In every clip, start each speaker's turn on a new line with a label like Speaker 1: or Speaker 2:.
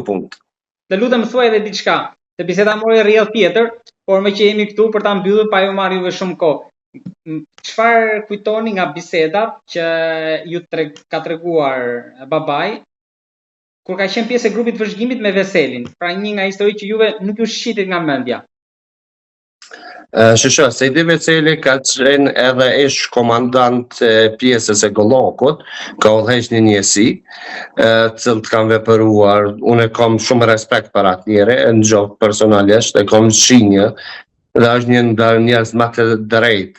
Speaker 1: punët.
Speaker 2: Të lutem thuaj edhe diçka, se biseda mori rrjedh tjetër, por me që jemi këtu për ta mbyllur pa ju marrë juve shumë kohë. Çfarë kujtoni nga bisedat që ju ka treguar babai kur ka qenë pjesë e grupit vëzhgimit me Veselin? Pra një nga histori që juve nuk ju shqitit nga mendja.
Speaker 1: Shësho, Sejdi Veseli ka qenë edhe ish komandant pjesës e Gollakut, ka udhëheq një njësi, cilët kanë vepëruar, unë kam shumë respekt për atë njëre, në gjohë personalisht, e kam shinjë, dhe është një ndër njerëz më të drejtë.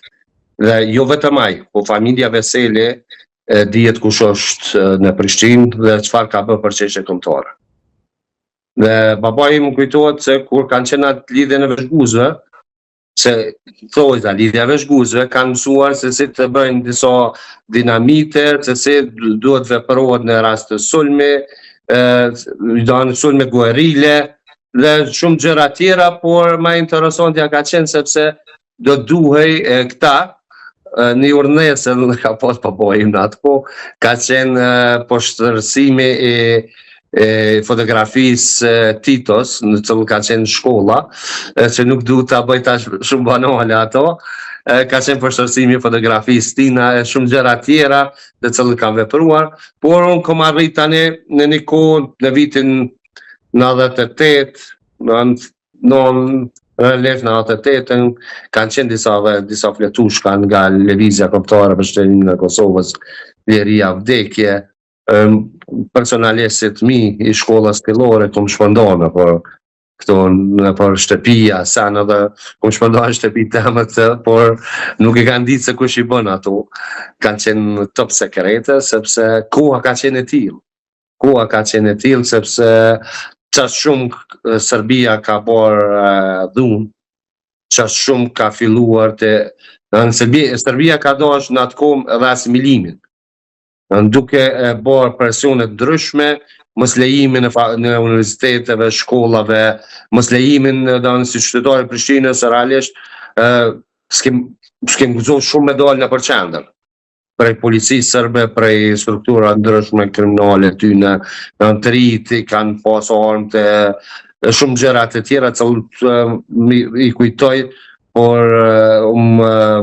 Speaker 1: Dhe jo vetëm ai, po familja Veseli dihet kush është në Prishtinë dhe çfarë ka bërë për çështje kombëtare. Dhe babai më kujtohet se kur kanë qenë atë lidhje në Veshguzë, se thojza lidhja veshguzëve kanë mësuar se si të bëjnë disa dinamite, se si duhet veprohet në rast të sulmi, sulme guerile dhe shumë gjëra tjera, por më interesantja ka qenë sepse do duhej këta në urnesën ka pas babai në atë kohë, ka qenë poshtërsimi fotografisë Titos, në cilën ka qenë shkolla, që nuk duhet ta bëj tash shumë banale ato, ka qenë poshtërsimi fotografisë tina e shumë gjëra tjera të cilën kanë vepruar, por unë kam arrit tani në një kohë në vitin 98, në 98 kanë qenë disa fletushka nga lëvizja kombëtare për shtelimin e Kosovës, liria vdekje. Personalisht mi i shkollës fillore kom shpëndonë për shtëpia, sana dhe kom shpëndonë shtëpi temët, por nuk e kanë ditë se kush i bën ato. Kanë qenë top sekrete, sepse koha ka qenë e tillë. Koha ka qenë e tillë, sepse qash shumë Serbia ka bërë dhunë, qash shumë ka filluar Serbia ka dosh në atë kohë edhe asimilimin. Duke bërë presionet ndryshme, mos lejimin në universiteteve, shkollave, mos lejimin si qytetari Prishtinës, realisht s'kem gëzuar shumë me dalë në përqendër. Prej policisë serbe, prej struktura ndryshme kriminale tyne, në të rriti, kanë pas armë të shumë gjërat e tjera që i kujtoj, por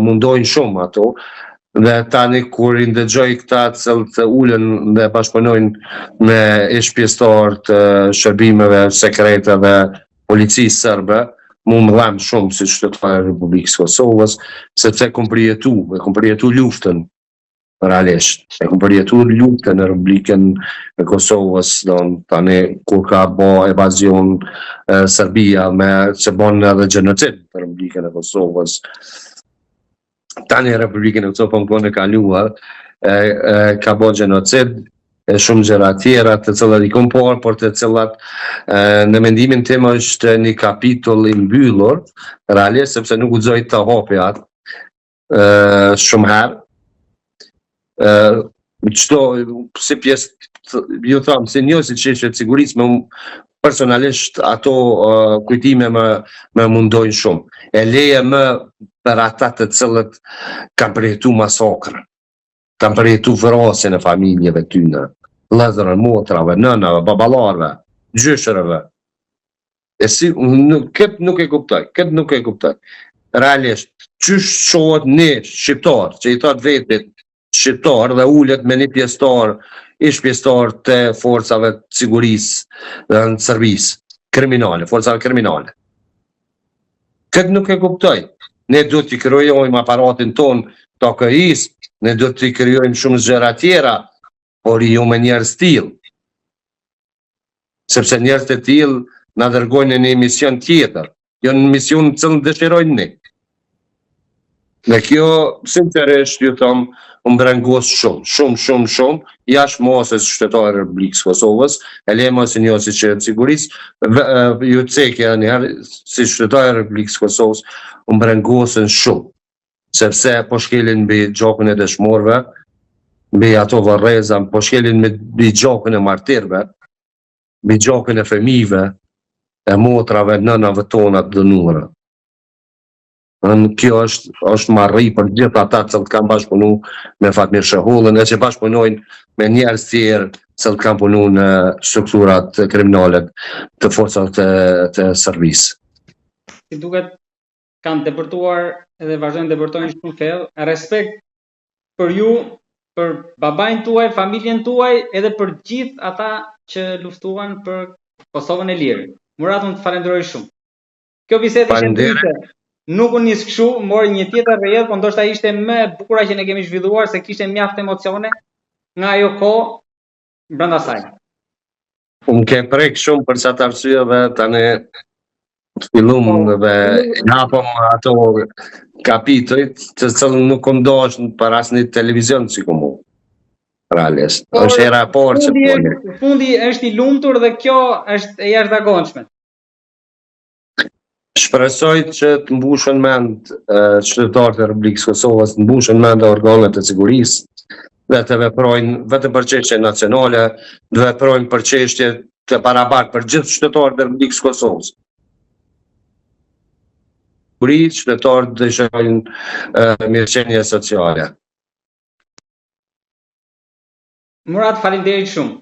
Speaker 1: mundojnë shumë ato. Dhe tani kur i ndëgjoj këta cilët ulen dhe bashkëpunojnë me ish pjesëtar të shërbimeve sekrete dhe policisë serbe, mu më dhem shumë si qytetar e Republikës Kosovës, sepse kom përjetu luftën, realisht. E kom përjetu luftën në Republikën e Kosovës, tani kur ka bo evazion Serbia, që bon edhe genocid në Republikën e Kosovës. Tani Republikën e Kosovës në kaluar, ka bo genocid, shumë gjëra tjera të cilat i kom parë, por të cilat në mendimin tim është një kapitull i mbyllur, realisht, sepse nuk guxoj të hapi atë shumë herë. Qëto, si pjesë, ju thamë, si një si qeshve të sigurisë, personalisht ato kujtime më mundojnë shumë. E leje më për ata të cilët kanë përjetu masakrën, kanë përjetu vrasjen e familjeve tyne, vëllezërve, motrave, nënave, baballarve, gjyshërve. Këtë nuk e kuptoj. Realisht, qysh shohet një shqiptar, që i thot vetit shqiptar dhe ullet me një pjesëtar, ish pjesëtar të forcave të sigurisë në Serbisë, forcave kriminale. Këtë nuk e kuptoj. Ne do t'i krijojmë aparatin ton të AKI-s, ne do t'i krijojmë shumë gjëra tjera, por jo me njerëz tillë. Sepse njerëz të tillë na dërgojnë në një mision tjetër, jo në mision që dëshirojnë ne. Dhe kjo, sinqerisht, ju thom, më brengos shumë, jashtë mosës qytetarë e Republikës Kosovës, e le mos i një si qeveria e sigurisë, ju cekja njëherë, si qytetarë e Republikës Kosovës, më brengosën shumë, sepse po shkelin mbi gjakun e dëshmorëve, mbi ato varreza, po shkelin mbi gjakun e martirëve, mbi gjakun e fëmijëve, e motrave, nënave tona të dënuara. Kjo është marrëri për gjithë ata që kanë bashkëpunu me Fatmir Shahullën, e që bashkëpunojnë me njerëz tjerë se të kanë punu në strukturat kriminale të forcat të servis.
Speaker 2: Si duket kanë depërtuar edhe vazhdojnë depërtojnë shumë thellë, respekt për ju, për babain tuaj, familjen tuaj, edhe për gjithë ata që luftuan për Kosovën e lirë. Murat, unë të falenderoj shumë. Kjo bisedë ishte ndryshe. Nuk u nis kështu, mori një tjetër rrjedhë, por ndoshta ishte më e bukur që ne kemi zhvilluar se kishte mjaft emocione nga ajo kohë brenda saj.
Speaker 1: Unë ke prek shumë për çat arsyeve, tani fillum dhe hapëm ato kapitujt të cilën nuk ndosh për asnjë televizion sikur realisht. Është era por që
Speaker 2: fundi është i lumtur dhe kjo është e jashtëzakonshme.
Speaker 1: Shpresoj që të mbushen mend qytetarët e Republikës Kosovës, të mbushen mend organet e sigurisë dhe të veprojnë vetëm për çështje nacionale, të veprojnë për çështje të barabartë për gjithë qytetarët e Republikës Kosovës. Qytetarët dëshirojnë mirëqenie sociale.
Speaker 2: Murat, faleminderit shumë.